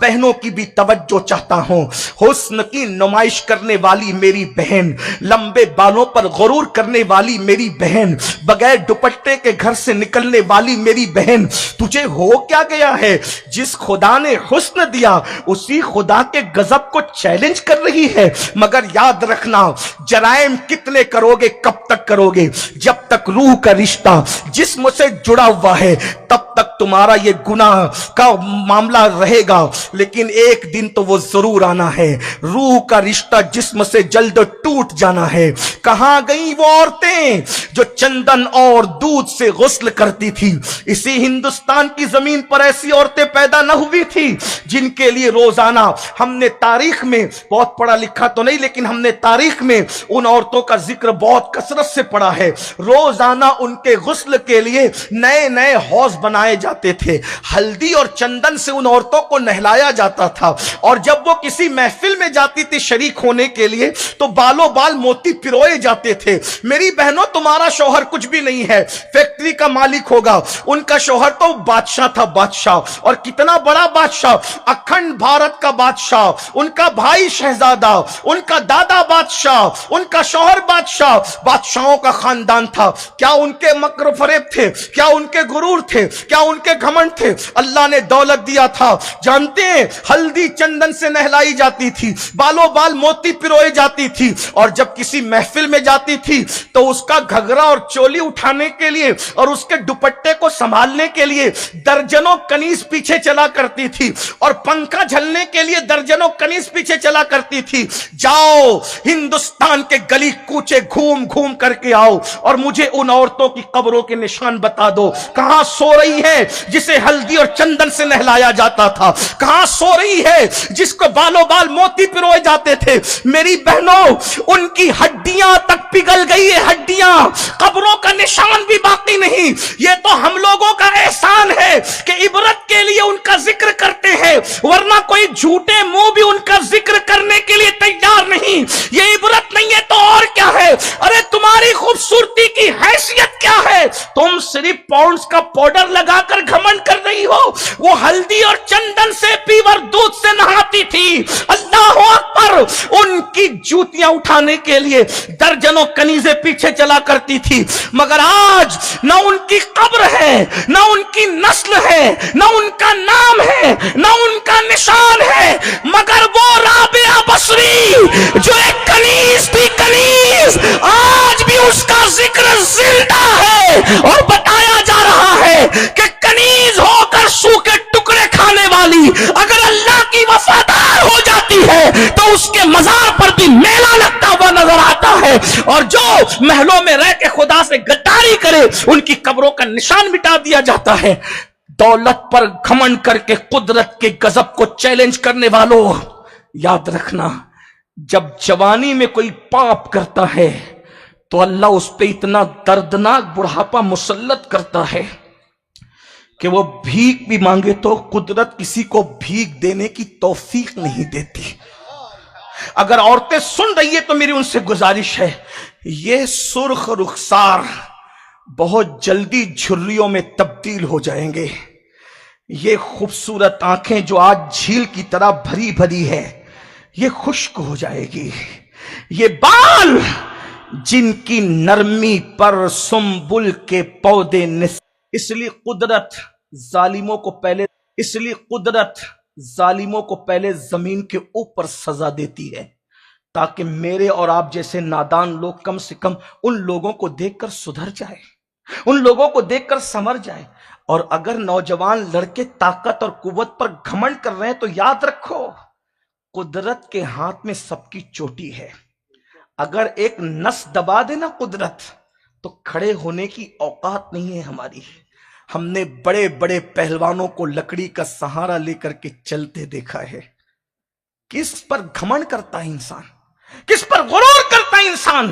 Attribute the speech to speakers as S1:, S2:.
S1: बहनों की भी तवज्जो चाहता हूं। हुस्न की नुमाइश करने वाली मेरी बहन, लंबे बालों पर गुरूर करने वाली मेरी बहन, बगैर दुपट्टे के घर से निकलने वाली मेरी बहन, तुझे हो क्या गया है? जिस खुदा ने हुस्न दिया उसी खुदा के गजब को चैलेंज कर रही है। मगर याद रखना, जराइम कितने करोगे, कब तक करोगे? जब तक रूह का रिश्ता जिस्म से जुड़ा हुआ है तब तक तुम्हारा ये गुनाह का मामला रहेगा, लेकिन एक दिन तो वो जरूर आना है। रूह का रिश्ता जिस्म से जल्द टूट जाना है। कहां गई वो औरतें जो चंदन और दूध से गुस्ल करती थी? इसी हिंदुस्तान की जमीन पर ऐसी औरतें पैदा न हुई थी जिनके लिए रोजाना हमने तारीख में, बहुत पढ़ा लिखा तो नहीं लेकिन हमने तारीख में उन औरतों का जिक्र बहुत कसरत से पढ़ा है। रोजाना उनके गुस्ल के लिए नए नए हौज बनाए जाते थे, हल्दी और चंदन से उन औरतों को नहलाया जाता था, और जब वो किसी महफिल में जाती थी शरीक होने के लिए तो बालों बाल मोती पिरोए जाते थे। मेरी बहनों, तुम्हारा शौहर कुछ भी नहीं है, फैक्ट्री का मालिक होगा। उनका शौहर तो बादशाह था, बादशाह, और कितना बड़ा बादशाह, अखंड भारत का बादशाह। उनका भाई शहजादा, उनका दादा बादशाह, उनका शौहर बादशाह। बादशाहों का खानदान था। क्या उनके मकर फरेब थे? क्या उनके गुरूर थे? क्या उनके घमंड थे? अल्लाह ने दौलत दिया था। जानते हैं, हल्दी चंदन से नहलाई जाती थी, बालों बाल मोती पिरोए जाती थी, और जब किसी महफिल में जाती थी तो उसका घघरा और चोली उठाने के लिए और उसके दुपट्टे को संभालने के लिए दर्जनों कनीज पीछे चला करती थी, और पंखा झलने के लिए दर्जनों कनीज पीछे चला करती थी। जाओ हिंदुस्तान के गली कूचे घूम घूम करके आओ और मुझे उन औरतों की कब्रों के निशान बता दो। कहां सो रही है जिसे हल्दी और चंदन से नहलाया जाता था? कहां सो रही है जिसको बालों बाल मोती पिरोए जाते थे? मेरी बहनों, उनकी हड्डियां तक पिघल गई है, हड्डियां, कब्रों का निशान भी बाकी नहीं। ये तो हम लोगों का एहसान है कि इबरत के लिए उनका जिक्र करते हैं, वरना कोई झूठे मुंह भी उनका जिक्र करने के लिए तैयार नहीं। ये इबरत नहीं है तो और क्या है? अरे तुम्हारी खूबसूरती की हैसियत क्या है? तुम सिर्फ पाउंड्स का पाउडर लगाकर घमंड कर रही हो। वो हल्दी और चंदन से, पीवर दूध से नहाती थी। अल्लाह अकबर! उनकी जूतियां उठाने के लिए दर्जनों कनीजे पीछे चला करती थी। मगर आज न उनकी कब्र है, न उनकी नस्ल है, न उनका नाम है, न उनका निशान है, मगर वो राबिया बसरी जो एक कनीज थी, कनीज, आज भी उसका जिक्र जिंदा है। और बताया जा रहा है कि कनीज होकर सूखे टुकड़े खाने वाली अगर अल्लाह की वफादार हो जाती है तो उसके मजार पर भी मेला लगता हुआ नजर आता है, और जो महलों में रह के खुदा से गद्दारी करे उनकी कब्रों का निशान मिटा दिया जाता है। दौलत पर घमंड करके कुदरत के गजब को चैलेंज करने वालों, याद रखना, जब जवानी में कोई पाप करता है तो अल्लाह उस पे इतना दर्दनाक बुढ़ापा मुसल्लत करता है कि वो भीख भी मांगे तो कुदरत किसी को भीख देने की तौफीक नहीं देती। अगर औरतें सुन रही है तो मेरी उनसे गुजारिश है, ये सुर्ख रुखसार बहुत जल्दी झुर्रियों में तब्दील हो जाएंगे। ये खूबसूरत आंखें जो आज झील की तरह भरी भरी है, ये खुश्क हो जाएगी। ये बाल जिनकी नरमी पर सुंबुल के पौधे इसलिए कुदरत जालिमों को पहले जमीन के ऊपर सजा देती है, ताकि मेरे और आप जैसे नादान लोग कम से कम उन लोगों को देखकर सुधर जाए, उन लोगों को देखकर संवर जाए। और अगर नौजवान लड़के ताकत और कुव्वत पर घमंड कर रहे हैं तो याद रखो, कुदरत के हाथ में सबकी चोटी है। अगर एक नस दबा देना कुदरत, तो खड़े होने की औकात नहीं है हमारी। हमने बड़े बड़े पहलवानों को लकड़ी का सहारा लेकर के चलते देखा है। किस पर घमंड करता है इंसान, किस पर गुरूर करता है इंसान?